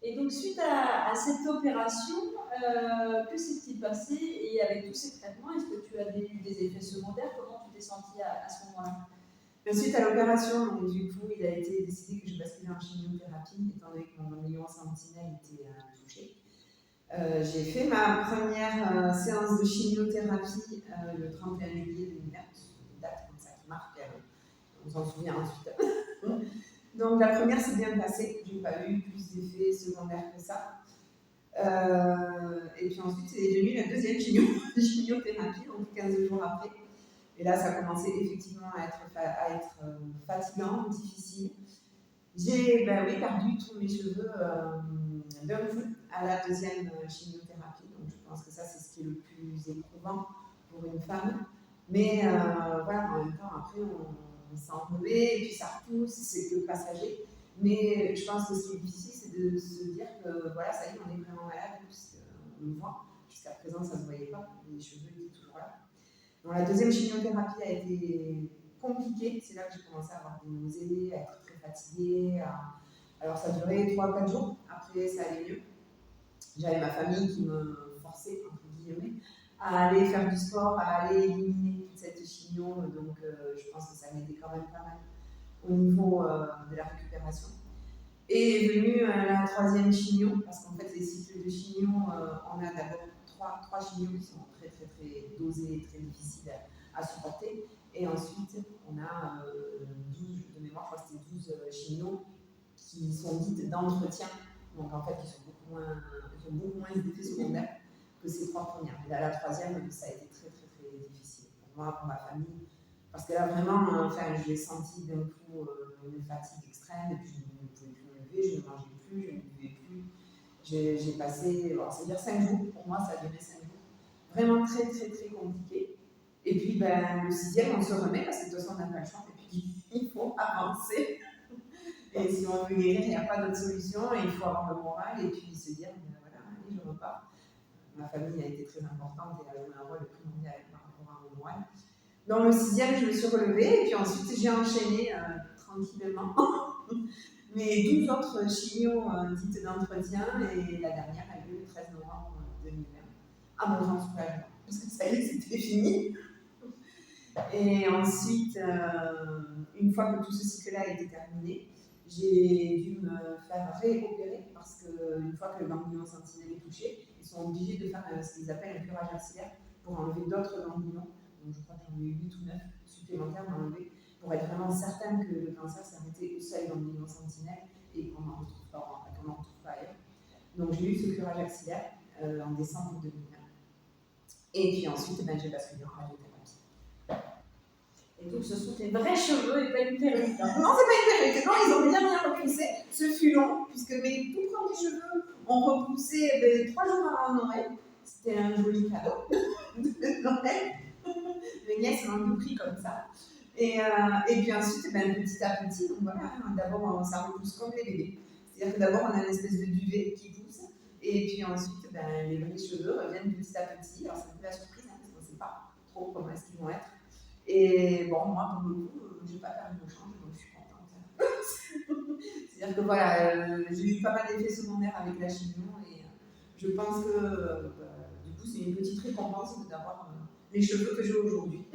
Et donc, suite à cette opération, que s'est-il passé? Et avec tous ces traitements, est-ce que tu as eu des effets secondaires? Comment tu t'es sentie à ce moment-là? Suite à l'opération, donc du coup, il a été décidé que je basculais en chimiothérapie, étant donné que mon ganglion sentinelle était touché. J'ai fait ma première séance de chimiothérapie le 31 juillet 2020, c'est une date comme ça qui marque, on s'en souvient ensuite. Donc la première s'est bien passée, j'ai pas eu plus d'effets secondaires que ça. Et puis ensuite, c'est devenu la deuxième chimiothérapie, donc 15 jours après. Et là, ça a commencé effectivement à être fatigant, difficile. J'ai perdu tous mes cheveux d'un coup à la deuxième chimiothérapie. Donc je pense que ça, c'est ce qui est le plus éprouvant pour une femme. Mais voilà, en même temps, après, on s'en remet, et puis ça repousse, c'est que passager. Mais je pense que ce qui est difficile, c'est de se dire que voilà, ça y est, on est vraiment malade, puisqu'on le voit. Jusqu'à présent, ça ne se voyait pas, les cheveux étaient toujours là. Donc, la deuxième chimiothérapie a été compliquée. C'est là que j'ai commencé à avoir des nausées, à être très fatiguée. Alors, ça a duré 3 ou 4 jours. Après, ça allait mieux. J'avais ma famille qui me forçait, entre guillemets, à aller faire du sport, à aller éliminer toute cette chimio. Donc, je pense que ça m'aidait quand même pas mal au niveau de la récupération. Et est venue la troisième chimio, parce qu'en fait, les cycles de chimio, on a d'abord trois chimios qui sont très, très, très dosés, très difficiles à supporter. Et ensuite, on a 12, de mémoire, je crois que c'était 12 chimios qui sont dites d'entretien, donc en fait, qui ont beaucoup moins d'effets secondaires que ces 3 premières. Et là, la troisième, ça a été très, très, très difficile pour moi, pour ma famille, parce que là, vraiment, je l'ai senti d'un coup une fatigue extrême, et puis je ne pouvais plus me lever, je ne mangeais plus, je ne buvais plus. J'ai passé, c'est-à-dire 5 jours, pour moi, ça a duré 5 jours. Vraiment très, très, très compliqué. Et puis, le 6e, on se remet, parce que de toute façon, on n'a pas le choix, et puis il faut avancer. Et si on veut guérir, il n'y a pas d'autre solution, et il faut avoir le moral, et puis se dire, voilà, allez, je repars. Ma famille a été très importante et a joué un rôle primordial par rapport à mon moral. Dans le 6e, je me suis relevée, et puis ensuite, j'ai enchaîné tranquillement mes 12 autres chimios dites d'entretien, et la dernière a eu lieu le 13 novembre 2020, à mon grand soulagement, parce que ça y est, c'était fini. Et ensuite, une fois que tout ce cycle-là a été terminé, j'ai dû me faire réopérer, parce qu'une fois que le ganglion sentinelle est touché, ils sont obligés de faire ce qu'ils appellent un curage axillaire pour enlever d'autres ganglions. Donc je crois que j'en ai eu 8 ou 9 supplémentaires à enlever, pour être vraiment certain que le cancer s'est arrêté au seul ganglion sentinelle et qu'on n'en retrouve pas ailleurs. Donc j'ai eu ce curage axillaire en décembre 2020. Et puis ensuite, j'ai basculé en radiothérapie. Et donc, ce sont tes vrais cheveux et pas une perruque. Non, c'est pas une perruque. Non, ils ont bien repoussé. Ce fut long, puisque mes tout premiers cheveux ont repoussé 3 jours avant Noël. C'était un joli cadeau de Noël. Mes nièces m'ont tout pris comme ça. Et puis ensuite, petit à petit, donc voilà, d'abord, ça repousse comme les bébés. C'est-à-dire que d'abord, on a une espèce de duvet qui pousse. Et puis ensuite, les vrais cheveux reviennent petit à petit. Alors, c'est un peu la surprise, parce qu'on ne sait pas trop comment est-ce qu'ils vont être. Et bon, moi, pour le coup, je n'ai pas perdu mon change, donc je suis contente. C'est-à-dire que voilà, j'ai eu pas mal d'effets secondaires avec la chimio, et je pense que du coup, c'est une petite récompense d'avoir les cheveux que j'ai aujourd'hui.